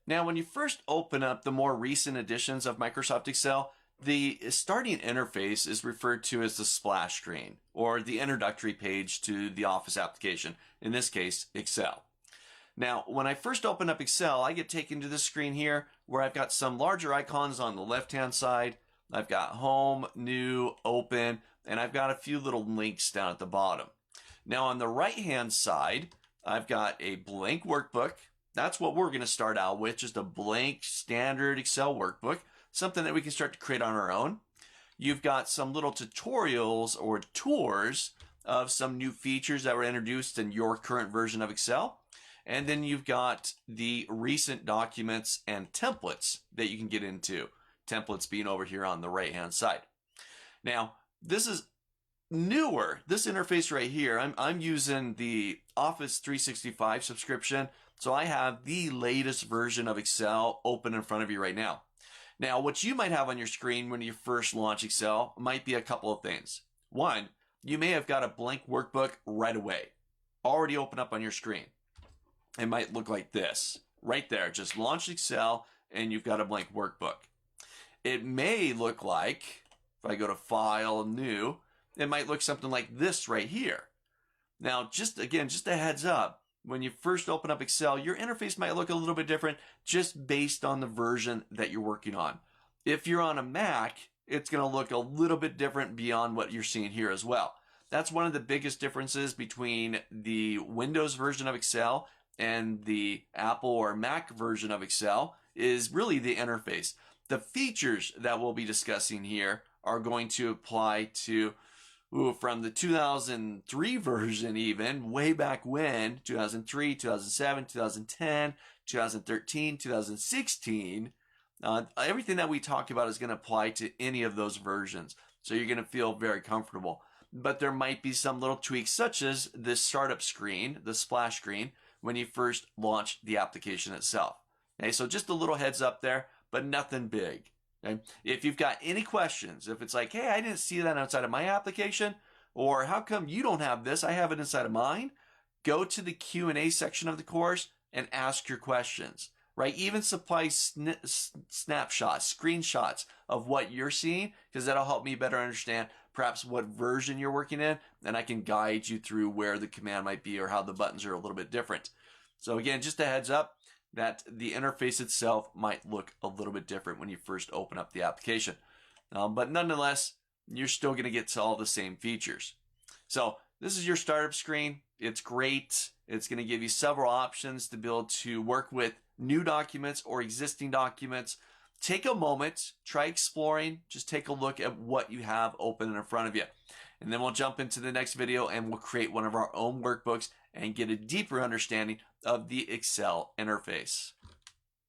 Now, when you first open up the more recent editions of Microsoft Excel, the starting interface is referred to as the splash screen, or the introductory page to the Office application, in this case, Excel. Now, when I first open up Excel, I get taken to this screen here where I've got some larger icons on the left-hand side. I've got Home, New, Open, and I've got a few little links down at the bottom. Now, on the right-hand side, I've got a blank workbook. That's what we're going to start out with, just a blank standard Excel workbook, something that we can start to create on our own. You've got some little tutorials or tours of some new features that were introduced in your current version of Excel. And then you've got the recent documents and templates that you can get into, templates being over here on the right-hand side. Now, this is newer. This interface right here, I'm using the Office 365 subscription, so I have the latest version of Excel open in front of you right now. Now, what you might have on your screen when you first launch Excel might be a couple of things. One, you may have got a blank workbook right away, already open up on your screen. It might look like this, right there. Just launch Excel and you've got a blank workbook. It may look like, if I go to File, New, it might look something like this right here. Now, just a heads up, when you first open up Excel, your interface might look a little bit different just based on the version that you're working on. If you're on a Mac, it's going to look a little bit different beyond what you're seeing here as well. That's one of the biggest differences between the Windows version of Excel and the Apple or Mac version of Excel is really the interface. The features that we'll be discussing here are going to apply to from the 2003 version, even way back when, 2003, 2007, 2010, 2013, 2016. Everything that we talk about is going to apply to any of those versions. So you're going to feel very comfortable. But there might be some little tweaks, such as this startup screen, the splash screen, when you first launch the application itself. Okay, so just a little heads up there, but nothing big. Okay? If you've got any questions, if it's like, hey, I didn't see that outside of my application, or how come you don't have this, I have it inside of mine, go to the Q&A section of the course and ask your questions, right? Even supply snapshots, screenshots of what you're seeing, because that'll help me better understand perhaps what version you're working in, and I can guide you through where the command might be or how the buttons are a little bit different. So again, just a heads up that the interface itself might look a little bit different when you first open up the application. But nonetheless, you're still going to get to all the same features. So this is your startup screen. It's great. It's going to give you several options to be able to work with new documents or existing documents. Take a moment, try exploring, just take a look at what you have open in front of you. And then we'll jump into the next video and we'll create one of our own workbooks and get a deeper understanding of the Excel interface.